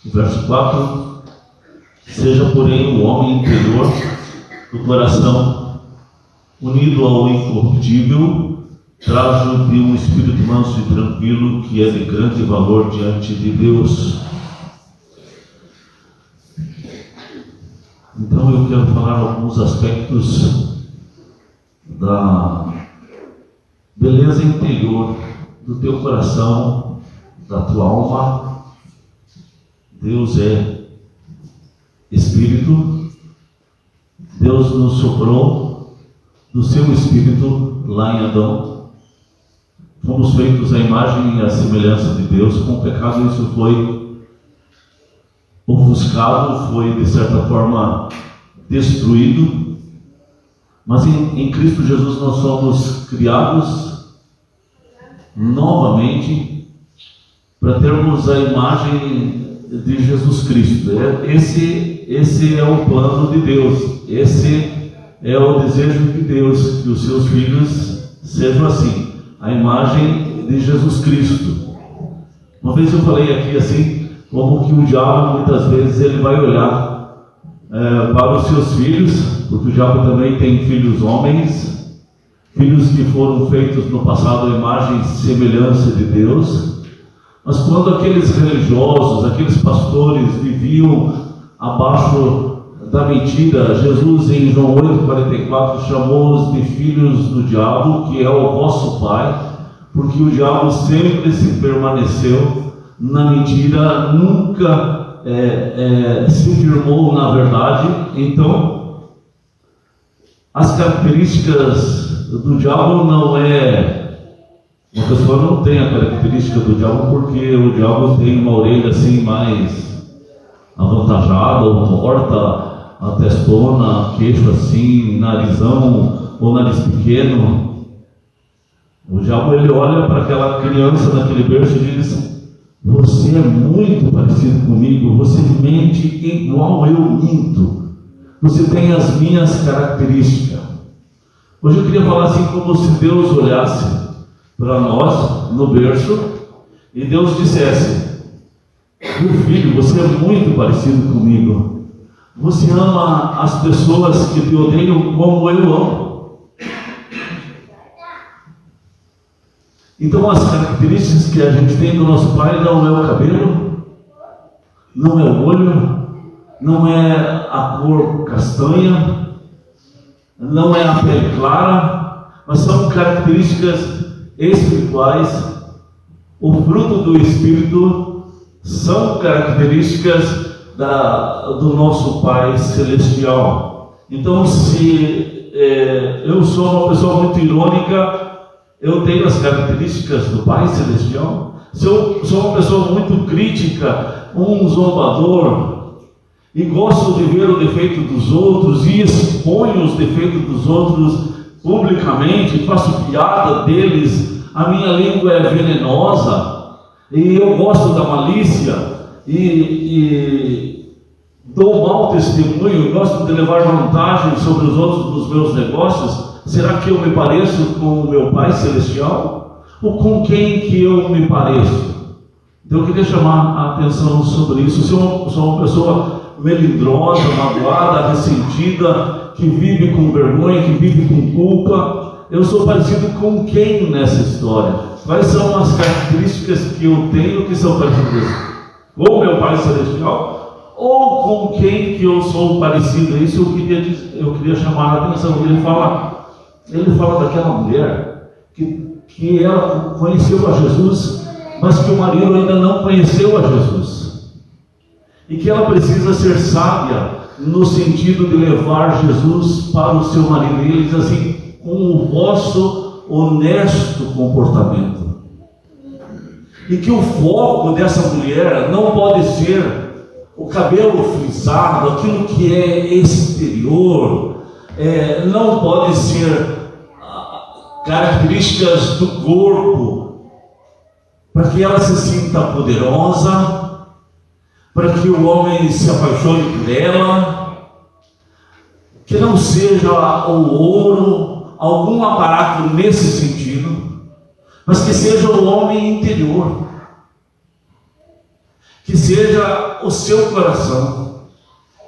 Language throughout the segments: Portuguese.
Verso 4: seja, porém, o homem interior do coração unido ao incorruptível, trajo de um espírito manso e tranquilo, que é de grande valor diante de Deus. Então eu quero falar alguns aspectos da beleza interior do teu coração, da tua alma. Deus é Espírito. Deus nos soprou do seu Espírito lá em Adão. Fomos feitos à imagem e à semelhança de Deus. Com o pecado isso foi ofuscado, foi de certa forma destruído. Mas em Cristo Jesus nós somos criados novamente para termos a imagem de Jesus Cristo. Esse é o plano de Deus, esse é o desejo de Deus, que os seus filhos sejam assim, a imagem de Jesus Cristo. Uma vez eu falei aqui assim, como que o diabo muitas vezes ele vai olhar para os seus filhos, porque o diabo também tem filhos homens, filhos que foram feitos no passado à imagem e semelhança de Deus. Mas quando aqueles religiosos, aqueles pastores viviam abaixo da mentira, Jesus em João 8,44 chamou-os de filhos do diabo, que é o vosso pai, porque o diabo sempre se permaneceu na mentira, nunca se firmou na verdade. Então, as características do diabo não é... Uma pessoa não tem a característica do diabo porque o diabo tem uma orelha assim mais avantajada, ou torta, a testona, queixo assim, narizão, ou nariz pequeno. O diabo ele olha para aquela criança naquele berço e diz: você é muito parecido comigo, você mente igual eu minto, você tem as minhas características. Hoje eu queria falar assim, como se Deus olhasse para nós no berço e Deus dissesse: meu filho, você é muito parecido comigo, você ama as pessoas que te odeiam como eu amo. Então as características que a gente tem do nosso pai não é o cabelo, não é o olho, não é a cor castanha, não é a pele clara, mas são características espirituais. O fruto do Espírito são características do nosso Pai Celestial. Então, se eu sou uma pessoa muito irônica, eu tenho as características do Pai Celestial. Se eu sou uma pessoa muito crítica, um zombador, e gosto de ver o defeito dos outros e exponho os defeitos dos outros publicamente, faço piada deles, a minha língua é venenosa e eu gosto da malícia e dou mau testemunho, gosto de levar vantagem sobre os outros nos meus negócios, será que eu me pareço com o meu Pai Celestial? Ou com quem que eu me pareço? Então eu queria chamar a atenção sobre isso. Se eu sou uma pessoa melindrosa, magoada, ressentida, que vive com vergonha, que vive com culpa, eu sou parecido com quem nessa história? Quais são as características que eu tenho que são parecidas com o meu Pai Celestial? Ou com quem que eu sou parecido? Isso eu queria chamar a atenção. Ele fala daquela mulher que ela conheceu a Jesus, mas que o marido ainda não conheceu a Jesus, e que ela precisa ser sábia no sentido de levar Jesus para o seu marido. E ele diz assim: com o vosso honesto comportamento. E que o foco dessa mulher não pode ser o cabelo frisado, aquilo que é exterior, não pode ser características do corpo, para que ela se sinta poderosa, para que o homem se apaixone por ela, que não seja o ouro, algum aparato nesse sentido, mas que seja o homem interior, que seja o seu coração,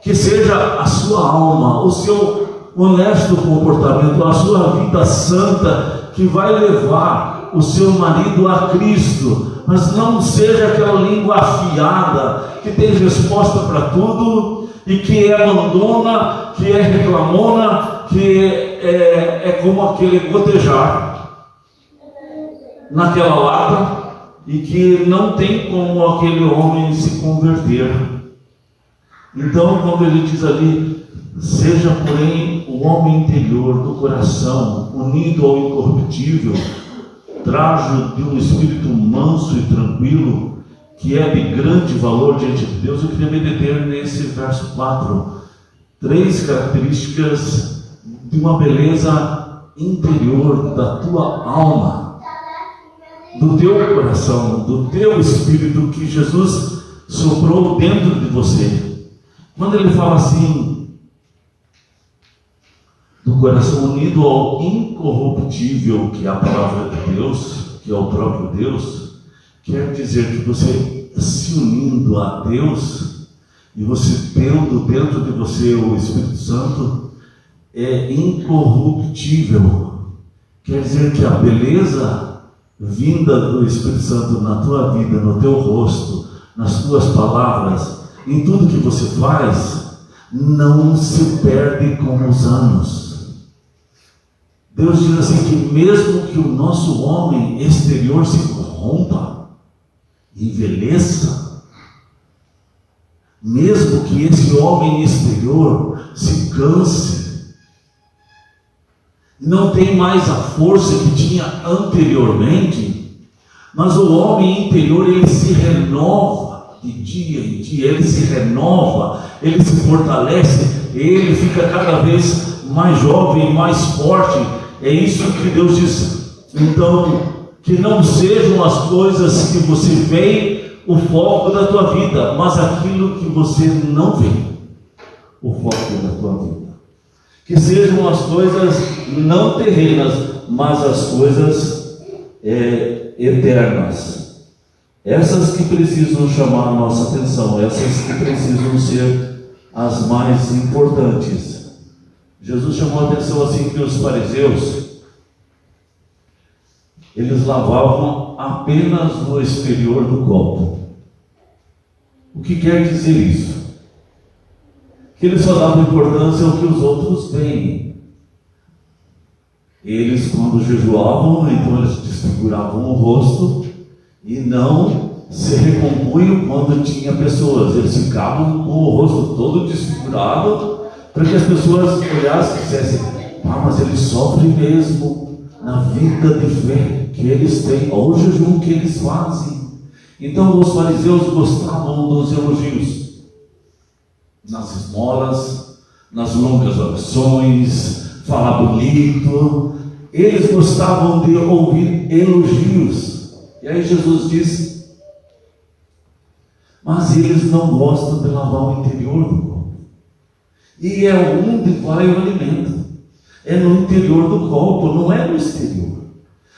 que seja a sua alma, o seu honesto comportamento, a sua vida santa, que vai levar o seu marido a Cristo. Mas não seja aquela língua afiada, que tem resposta para tudo, e que é mandona, que é reclamona, que é como aquele gotejar naquela lata, e que não tem como aquele homem se converter. Então, quando ele diz ali, seja porém o homem interior do coração, unido ao incorruptível, trajo de um espírito manso e tranquilo, que é de grande valor diante de Deus. Eu queria me deter nesse verso 4, 3 características de uma beleza interior da tua alma, do teu coração, do teu espírito, que Jesus soprou dentro de você. Quando ele fala assim, do coração unido ao incorruptível, que é a palavra de Deus, que é o próprio Deus, quer dizer que você se unindo a Deus, e você tendo dentro de você o Espírito Santo, é incorruptível. Quer dizer que a beleza vinda do Espírito Santo na tua vida, no teu rosto, nas tuas palavras, em tudo que você faz, não se perde com os anos. Deus diz assim, que mesmo que o nosso homem exterior se corrompa, envelheça, mesmo que esse homem exterior se canse, não tem mais a força que tinha anteriormente, mas o homem interior, ele se renova de dia em dia, ele se renova, ele se fortalece, ele fica cada vez mais jovem, mais forte. É isso que Deus diz. Então, que não sejam as coisas que você vê o foco da tua vida, mas aquilo que você não vê o foco da tua vida. Que sejam as coisas não terrenas, mas as coisas eternas. Essas que precisam chamar a nossa atenção, essas que precisam ser as mais importantes. Jesus chamou a atenção assim, que os fariseus, eles lavavam apenas no exterior do copo. O que quer dizer isso? Que eles só davam importância ao que os outros veem. Eles, quando jejuavam, então eles desfiguravam o rosto e não se recompunham quando tinha pessoas. Eles ficavam com o rosto todo desfigurado, para que as pessoas olhassem e dissessem, mas eles sofrem mesmo na vida de fé que eles têm, ao jejum que eles fazem. Então os fariseus gostavam dos elogios, nas esmolas, nas longas orações, falar bonito. Eles gostavam de ouvir elogios. E aí Jesus diz, mas eles não gostam de lavar o interior do corpo. E é onde vai o alimento, é no interior do copo, não é no exterior.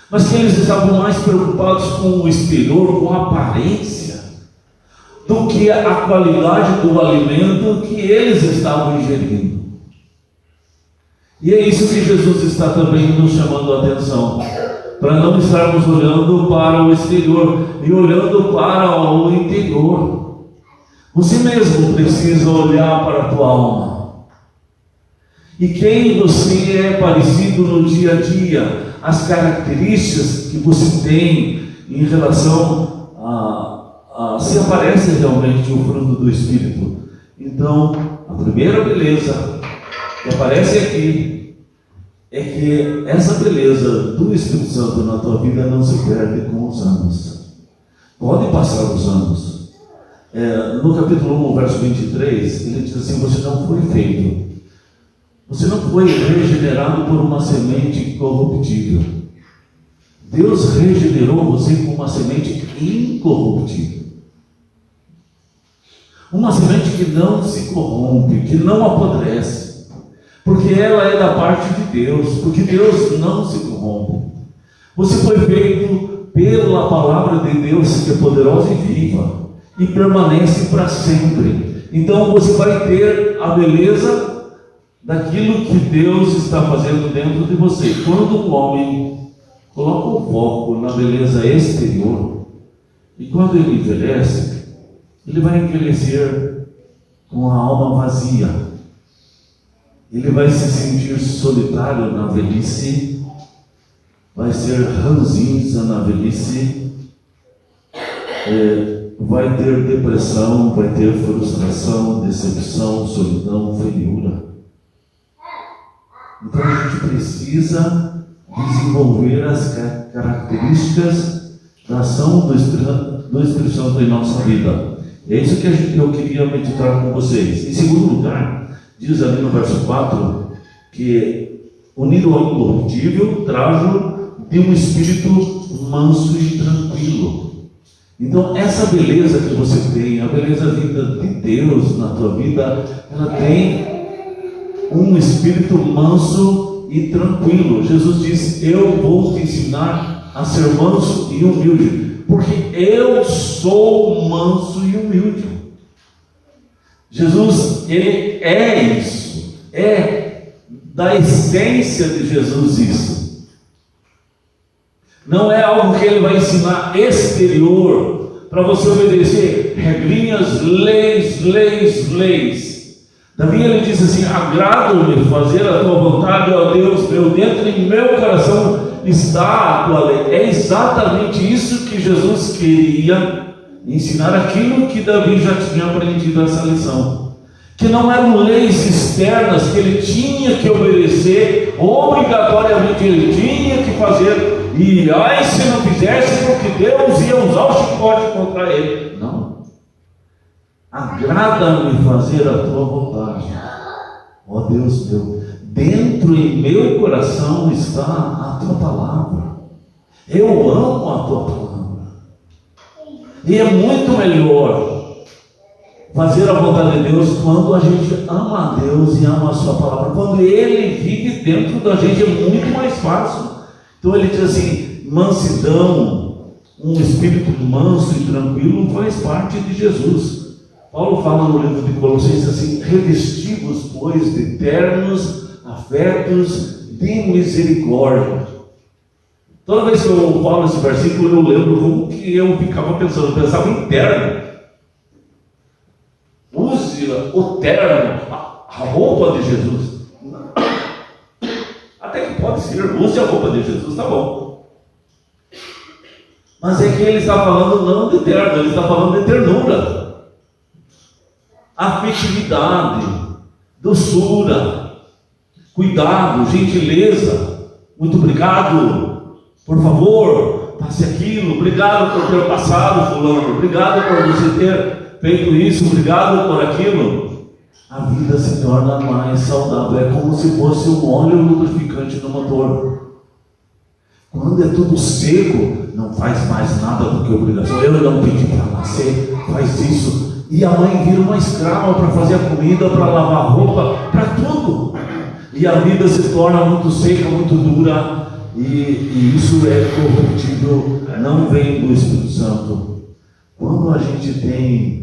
Mas que eles estavam mais preocupados com o exterior, com a aparência, do que a qualidade do alimento que eles estavam ingerindo. E é isso que Jesus está também nos chamando a atenção, para não estarmos olhando para o exterior e olhando para o interior. Você mesmo precisa olhar para a tua alma. E quem você é parecido no dia a dia, as características que você tem em relação a se aparece realmente o fruto do Espírito. Então, a primeira beleza que aparece aqui é que essa beleza do Espírito Santo na tua vida não se perde com os anos. Pode passar os anos. No capítulo 1, verso 23, ele diz assim, você não foi feito. Você não foi regenerado por uma semente corruptível. Deus regenerou você com uma semente incorruptível. Uma semente que não se corrompe, que não apodrece. Porque ela é da parte de Deus. Porque Deus não se corrompe. Você foi feito pela palavra de Deus, que é poderosa e viva. e permanece para sempre. Então você vai ter a beleza daquilo que Deus está fazendo dentro de você. Quando um homem coloca o foco na beleza exterior, e quando ele envelhece, ele vai envelhecer com a alma vazia. Ele vai se sentir solitário na velhice, vai ser ranzinza na velhice, vai ter depressão, vai ter frustração, decepção, solidão, feiura. Então a gente precisa desenvolver as características da ação do Espírito Santo em nossa vida. É isso que eu queria meditar com vocês. Em segundo lugar, diz ali no verso 4, que unido ao incorruptível, trajo de um espírito manso e tranquilo. Então essa beleza que você tem, a beleza vinda de Deus na tua vida, ela tem um espírito manso e tranquilo. Jesus diz: eu vou te ensinar a ser manso e humilde, porque eu sou manso e humilde. Jesus, ele é isso, é da essência de Jesus isso. Não é algo que ele vai ensinar exterior, para você obedecer regrinhas, leis. Davi, ele diz assim: agrado-me fazer a tua vontade, ó Deus meu, dentro de meu coração está a tua lei. É exatamente isso que Jesus queria ensinar, aquilo que Davi já tinha aprendido essa lição, que não eram leis externas que ele tinha que obedecer, obrigatoriamente ele tinha que fazer, e se não fizesse, porque Deus ia usar o chicote contra ele. Não. Agrada-me fazer a tua vontade, ó Deus meu, dentro em meu coração está a tua palavra. Eu amo a tua palavra. E é muito melhor fazer a vontade de Deus quando a gente ama a Deus e ama a sua palavra. Quando ele vive dentro da gente, é muito mais fácil. Então ele diz assim: mansidão, um espírito manso e tranquilo faz parte de Jesus. Paulo fala no livro de Colossenses assim: revesti-vos, pois, de ternos afetos de misericórdia. Toda vez que eu falo esse versículo, eu lembro como que eu ficava pensando. Eu pensava em terno. Use o terno, a roupa de Jesus. Até que pode ser, use a roupa de Jesus, tá bom. Mas é que ele está falando não de terno, ele está falando de ternura, afetividade, doçura, cuidado, gentileza. Muito obrigado, por favor, passe aquilo, obrigado por ter passado, fulano, obrigado por você ter feito isso, obrigado por aquilo. A vida se torna mais saudável, é como se fosse um óleo lubrificante no motor. Quando é tudo seco, não faz mais nada do que obrigação. Eu não pedi para nascer, faz isso. E a mãe vira uma escrava para fazer a comida, para lavar a roupa, para tudo. E a vida se torna muito seca, muito dura. E isso é corruptível, não vem do Espírito Santo. Quando a gente tem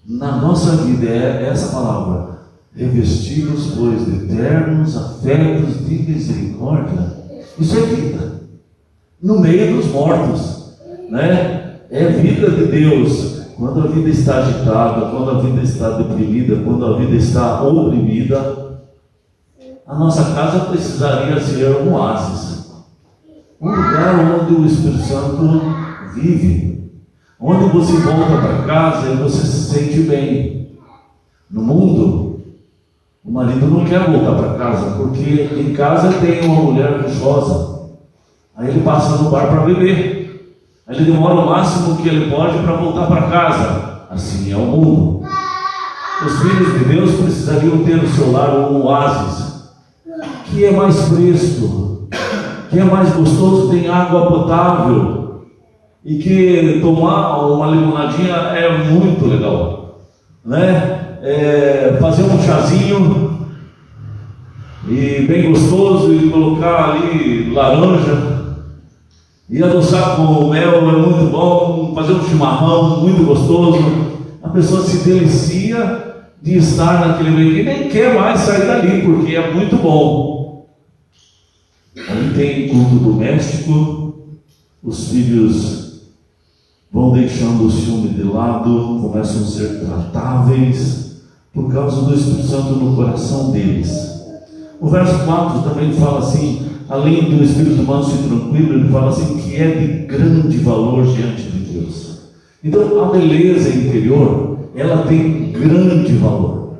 na nossa vida essa palavra: revestidos, pois, de ternos afetos de misericórdia, isso é vida no meio dos mortos, né? É vida de Deus. Quando a vida está agitada, quando a vida está deprimida, quando a vida está oprimida, a nossa casa precisaria ser um oásis, um lugar onde o Espírito Santo vive, onde você volta para casa e você se sente bem. No mundo, o marido não quer voltar para casa, porque em casa tem uma mulher luxuosa, aí ele passa no bar para beber, aí ele demora o máximo que ele pode para voltar para casa. Assim é o mundo. Os filhos de Deus precisariam ter no seu lar um oásis, que é mais fresco, que é mais gostoso, tem água potável, e que tomar uma limonadinha é muito legal, né? Fazer um chazinho e bem gostoso, e colocar ali laranja e adoçar com mel é muito bom, fazer um chimarrão muito gostoso. A pessoa se delicia de estar naquele meio e nem quer mais sair dali, porque é muito bom. Ali tem culto doméstico, os filhos vão deixando o ciúme de lado, começam a ser tratáveis, por causa do Espírito Santo no coração deles. O verso 4 também fala assim, além do Espírito manso e tranquilo, ele fala assim, que é de grande valor diante de Deus. Então a beleza interior, ela tem grande valor,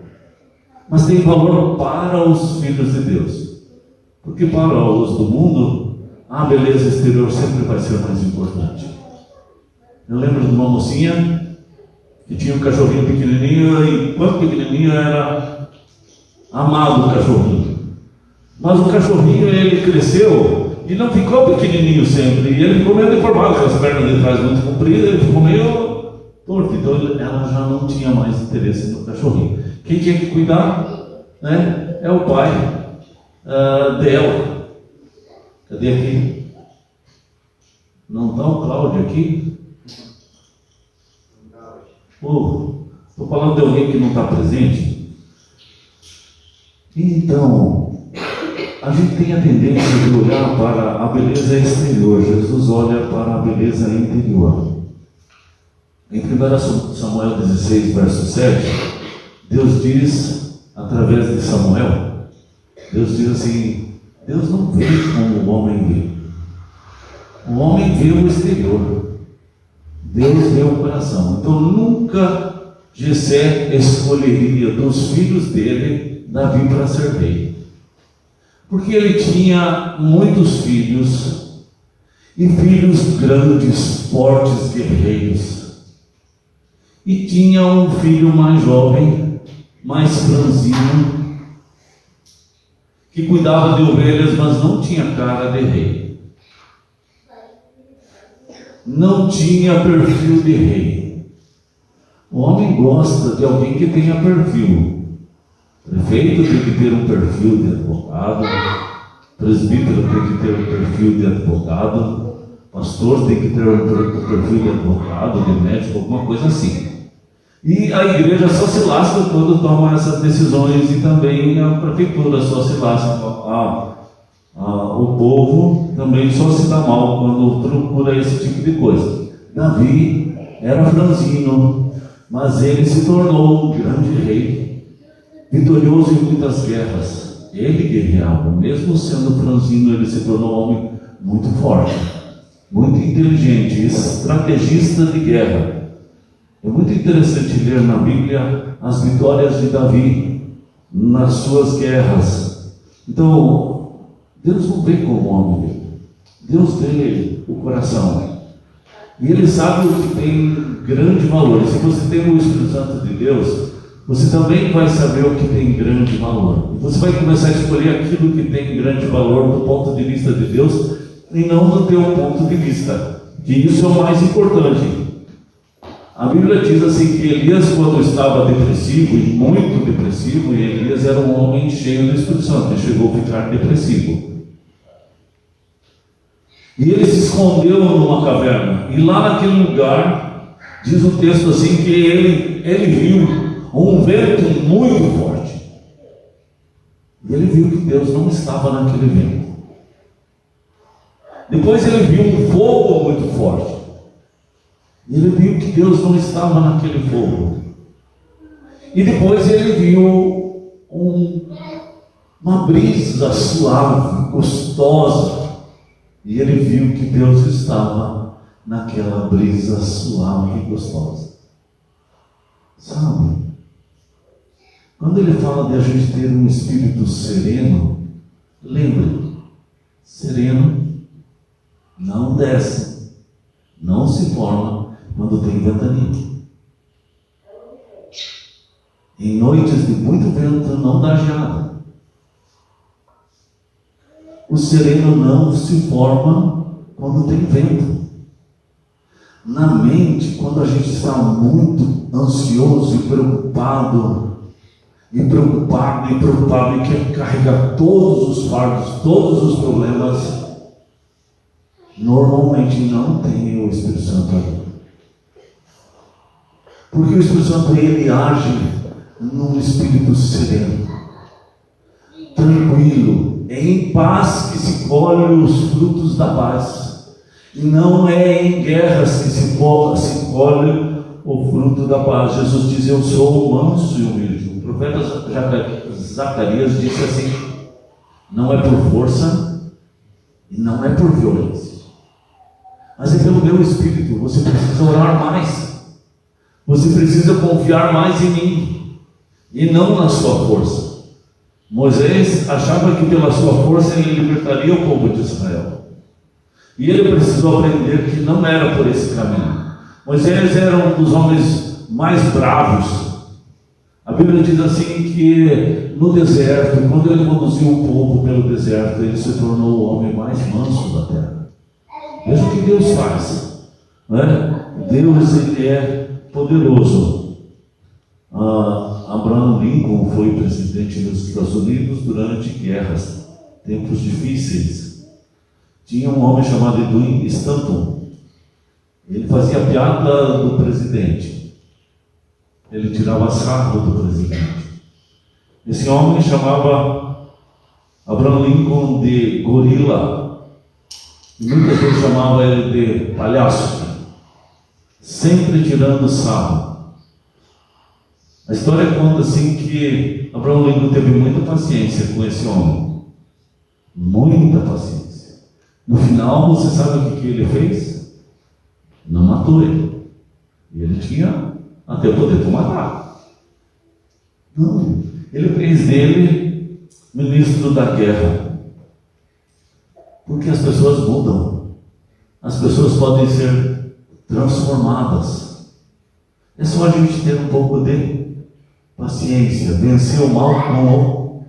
mas tem valor para os filhos de Deus, porque para os do mundo, a beleza exterior sempre vai ser mais importante. Eu lembro de uma mocinha que tinha um cachorrinho pequenininho, e quando pequenininho era amado o cachorrinho. Mas o cachorrinho, ele cresceu e não ficou pequenininho sempre, e ele ficou meio deformado, com as pernas de trás muito compridas, ele ficou meio torto. Então ela já não tinha mais interesse no cachorrinho. Quem tinha que cuidar, né, é o pai dela. Cadê aqui? Não está o Cláudio aqui? Estou falando de alguém que não está presente. Então, a gente tem a tendência de olhar para a beleza exterior. Jesus olha para a beleza interior. Em 1 Samuel 16, verso 7, Deus diz, através de Samuel, Deus diz assim, Deus não vê como o homem vê. O homem vê o exterior, Deus vê o coração. Então nunca Jessé escolheria dos filhos dele Davi para ser rei, porque ele tinha muitos filhos, e filhos grandes, fortes, guerreiros, e tinha um filho mais jovem, mais franzino, que cuidava de ovelhas, mas não tinha cara de rei, não tinha perfil de rei. O homem gosta de alguém que tenha perfil. Prefeito tem que ter um perfil de advogado, presbítero tem que ter um perfil de advogado, pastor tem que ter um perfil de advogado, de médico, alguma coisa assim. E a igreja só se lasca quando toma essas decisões, e também a prefeitura só se lasca. O povo também só se dá mal quando procura esse tipo de coisa. Davi era franzino, mas ele se tornou um grande rei, vitorioso em muitas guerras. Ele guerreava, mesmo sendo franzino, ele se tornou um homem muito forte, muito inteligente, estrategista de guerra. É muito interessante ler na Bíblia as vitórias de Davi nas suas guerras. Então, Deus não vê como o homem vê, Deus vê o coração, e Ele sabe o que tem grande valor. E se você tem o Espírito Santo de Deus, você também vai saber o que tem grande valor, e você vai começar a escolher aquilo que tem grande valor do ponto de vista de Deus, e não do teu ponto de vista, que isso é o mais importante. A Bíblia diz assim que Elias, quando estava depressivo, e muito depressivo, e Elias era um homem cheio do Espírito Santo, ele chegou a ficar depressivo, e ele se escondeu numa caverna, e lá naquele lugar, diz o texto assim, que ele viu um vento muito forte, e ele viu que Deus não estava naquele vento. Depois ele viu um fogo muito forte, e ele viu que Deus não estava naquele fogo. E depois ele viu uma brisa suave, gostosa, e ele viu que Deus estava naquela brisa suave e gostosa. Sabe, quando ele fala de a gente ter um espírito sereno, lembre, sereno não desce, não se forma quando tem ventania. Em noites de muito vento não dá geada. O sereno não se forma quando tem vento. Na mente, quando a gente está muito ansioso e preocupado, e quer carregar todos os fardos, todos os problemas, normalmente não tem o Espírito Santo ali. Porque o Espírito Santo, ele age num espírito sereno, tranquilo, é em paz que se colhe os frutos da paz, e não é em guerras que se colhe o fruto da paz. Jesus diz: eu sou manso e humilde. O profeta Zacarias disse assim: não é por força e não é por violência, mas é pelo meu Espírito. Você precisa orar mais, você precisa confiar mais em mim e não na sua força. Moisés achava que pela sua força ele libertaria o povo de Israel, e ele precisou aprender que não era por esse caminho. Moisés era um dos homens mais bravos. A Bíblia diz assim que no deserto, quando ele conduziu o povo pelo deserto, ele se tornou o homem mais manso da terra. Veja o que Deus faz, né? Deus, ele é poderoso. Abraham Lincoln foi presidente dos Estados Unidos durante guerras, tempos difíceis. Tinha um homem chamado Edwin Stanton. Ele fazia piada do presidente, ele tirava sarro do presidente. Esse homem chamava Abraham Lincoln de gorila, e muitas vezes chamava ele de palhaço, sempre tirando sarro. A história conta assim que Abraham Lincoln teve muita paciência com esse homem, muita paciência. No final, você sabe o que ele fez? Não matou ele, e ele tinha até o poder de matar. Não, ele fez dele ministro da guerra, porque as pessoas mudam, as pessoas podem ser transformadas. É só a gente ter um pouco de paciência, vencer o mal com o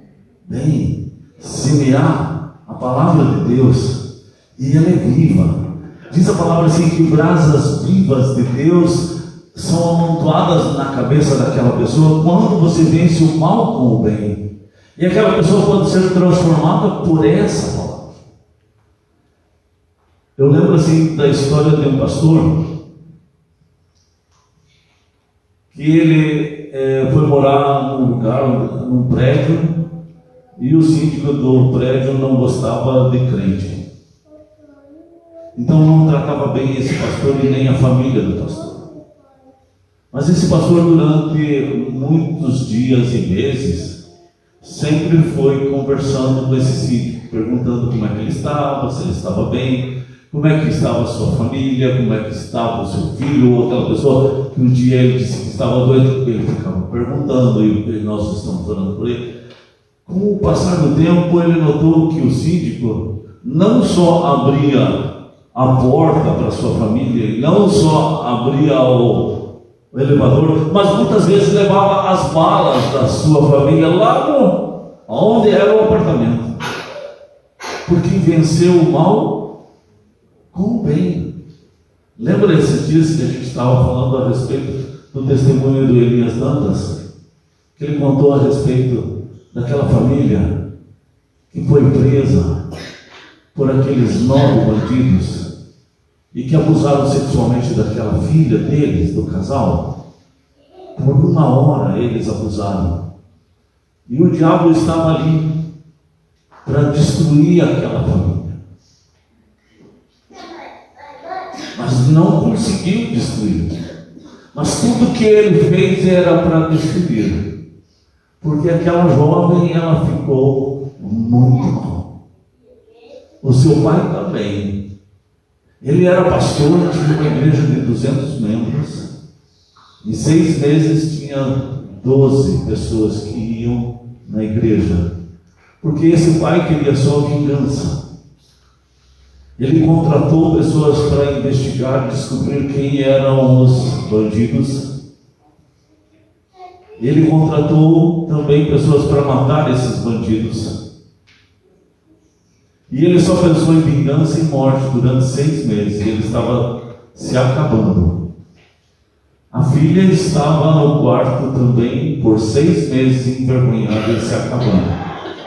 bem, semear a palavra de Deus, e ela é viva. Diz a palavra assim que brasas vivas de Deus são amontoadas na cabeça daquela pessoa quando você vence o mal com o bem. E aquela pessoa pode ser transformada por essa palavra. Eu lembro assim da história de um pastor que ele foi morar num lugar, num prédio, e o síndico do prédio não gostava de crente. Então não tratava bem esse pastor e nem a família do pastor. Mas esse pastor, durante muitos dias e meses, sempre foi conversando com esse síndico, perguntando como é que ele estava, se ele estava bem, como é que estava a sua família, como é que estava o seu filho, ou aquela pessoa que um dia ele disse que estava doente, ele ficava perguntando, e nós estamos orando por ele. Com o passar do tempo, ele notou que o síndico não só abria a porta para a sua família, não só abria o elevador, mas muitas vezes levava as malas da sua família lá onde era o apartamento, porque venceu o mal com o bem. Lembra esses dias que a gente estava falando a respeito do testemunho do Elias Dantas, que ele contou a respeito daquela família que foi presa por aqueles 9 bandidos e que abusaram sexualmente daquela filha deles, do casal. Por 1 hora eles abusaram, e o diabo estava ali para destruir aquela família, mas não conseguiu destruir. Mas tudo que ele fez era para destruir, porque aquela jovem, ela ficou muito mal. O seu pai também. Ele era pastor de uma igreja de 200 membros. Em 6 meses tinha 12 pessoas que iam na igreja, porque esse pai queria só vingança. Ele contratou pessoas para investigar, descobrir quem eram os bandidos. Ele contratou também pessoas para matar esses bandidos. E ele só pensou em vingança e morte durante 6 meses. Ele estava se acabando. A filha estava no quarto também por 6 meses envergonhada e se acabando.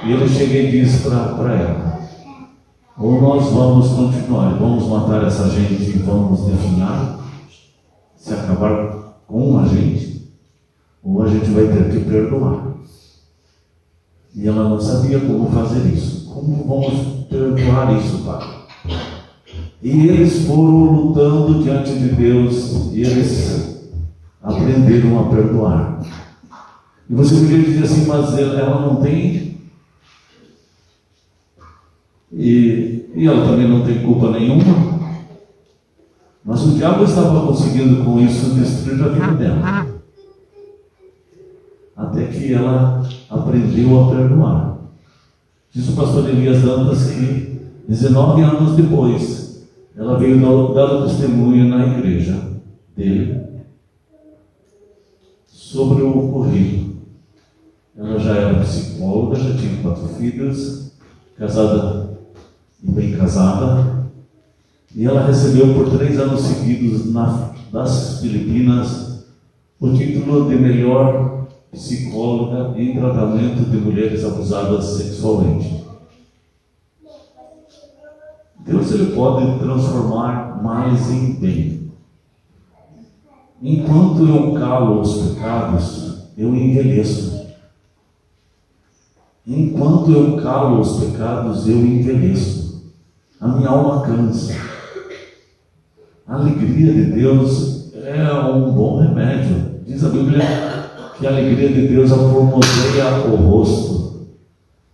E ele chega e diz para ela: ou nós vamos continuar, vamos matar essa gente e vamos definhar, se acabar com a gente, ou a gente vai ter que perdoar. E ela não sabia como fazer isso. Como vamos perdoar isso, Pai? E eles foram lutando diante de Deus, e eles aprenderam a perdoar. E você podia dizer assim, mas ela não tem, e ela também não tem culpa nenhuma. Mas o diabo estava conseguindo com isso destruir a vida dela, até que ela aprendeu a perdoar. Diz o pastor Elias Dantas que 19 anos depois ela veio dar o testemunho na igreja dele sobre o ocorrido. Ela já era psicóloga, já tinha 4 filhos, casada e bem casada, e ela recebeu por 3 anos seguidos das Filipinas o título de melhor psicóloga em tratamento de mulheres abusadas sexualmente. Deus, ele pode transformar males em bem. Enquanto eu calo os pecados, eu envelheço. Enquanto eu calo os pecados, eu envelheço. A minha alma cansa. A alegria de Deus é um bom remédio. Diz a Bíblia que a alegria de Deus aformoseia o rosto.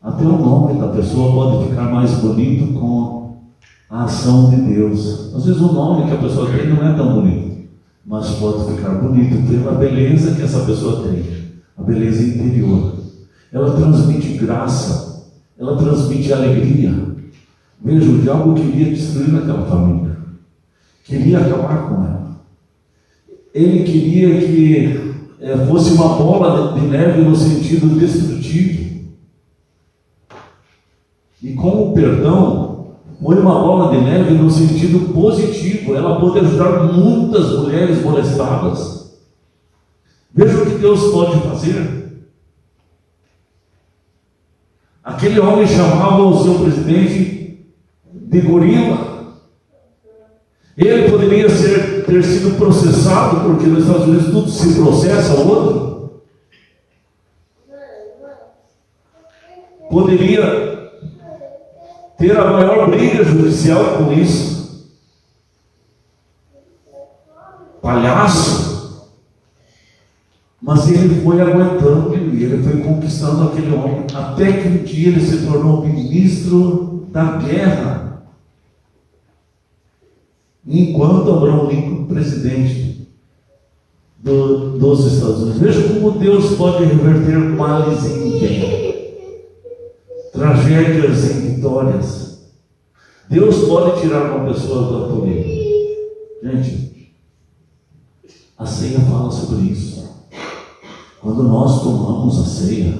Até o nome da pessoa pode ficar mais bonito com a ação de Deus. Às vezes o nome que a pessoa tem não é tão bonito, mas pode ficar bonito pela beleza que essa pessoa tem, a beleza interior. Ela transmite graça, ela transmite alegria. Veja, o diabo queria destruir aquela família, queria acabar com ela. Ele queria que fosse uma bola de neve no sentido destrutivo. E com o perdão, foi uma bola de neve no sentido positivo. Ela pode ajudar muitas mulheres molestadas. Veja o que Deus pode fazer. Aquele homem chamava o seu presidente de gorila. Ele poderia ter sido processado, porque nos Estados Unidos tudo se processa ao outro. Poderia ter a maior briga judicial com isso. Palhaço. Mas ele foi aguentando, e ele foi conquistando aquele homem, até que um dia ele se tornou ministro da guerra, enquanto Abraham Lincoln, presidente dos Estados Unidos. Veja como Deus pode reverter males em bem, tragédias em vitórias. Deus pode tirar uma pessoa do atoleiro. Gente, a ceia fala sobre isso. Quando nós tomamos a ceia,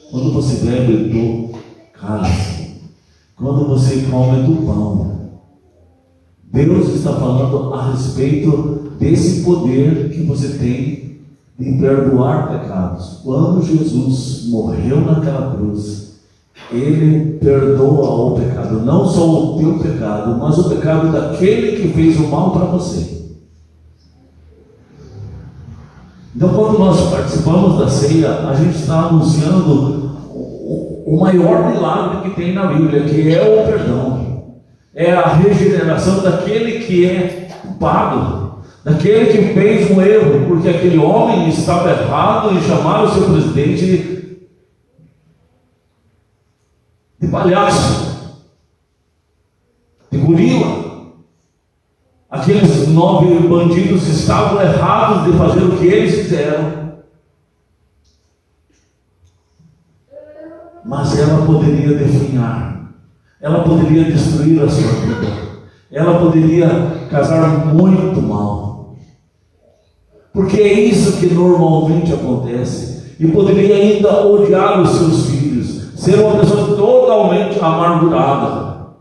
quando você bebe do cálice, quando você come do pão, Deus está falando a respeito desse poder que você tem de perdoar pecados. Quando Jesus morreu naquela cruz, Ele perdoa o pecado, não só o teu pecado, mas o pecado daquele que fez o mal para você. Então, quando nós participamos da ceia, a gente está anunciando o maior milagre que tem na Bíblia, que é o perdão. É a regeneração daquele que é culpado, daquele que fez um erro, porque aquele homem estava errado em chamar o seu presidente de palhaço, de gorila. Aqueles 9 bandidos estavam errados de fazer o que eles fizeram. Mas ela poderia definhar, ela poderia destruir a sua vida, ela poderia causar muito mal, porque é isso que normalmente acontece. E poderia ainda odiar os seus filhos, ser uma pessoa totalmente amargurada.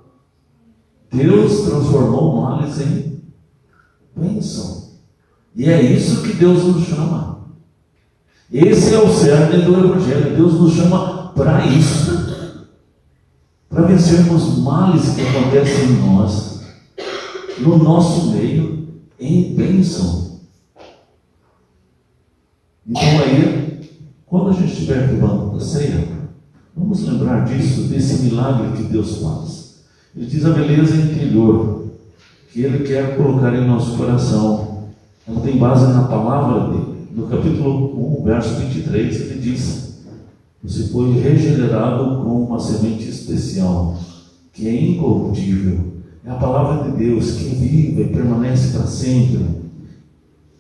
Deus transformou males em bênção. E é isso que Deus nos chama. Esse é o cerne do Evangelho. Deus nos chama para isso, para vencermos males que acontecem em nós, no nosso meio, em bênção. Então aí, quando a gente estiver tomando a ceia, vamos lembrar disso, desse milagre que Deus faz. Ele diz a beleza interior que Ele quer colocar em nosso coração. Ela tem base na palavra dele. No capítulo 1, verso 23, ele diz: você foi regenerado com uma semente especial, que é incorruptível. É a palavra de Deus, que é viva e permanece para sempre.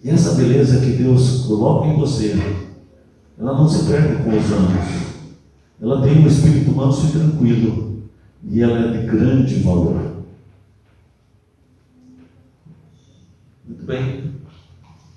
E essa beleza que Deus coloca em você, ela não se perde com os anos. Ela tem um espírito manso e tranquilo, e ela é de grande valor. Muito bem.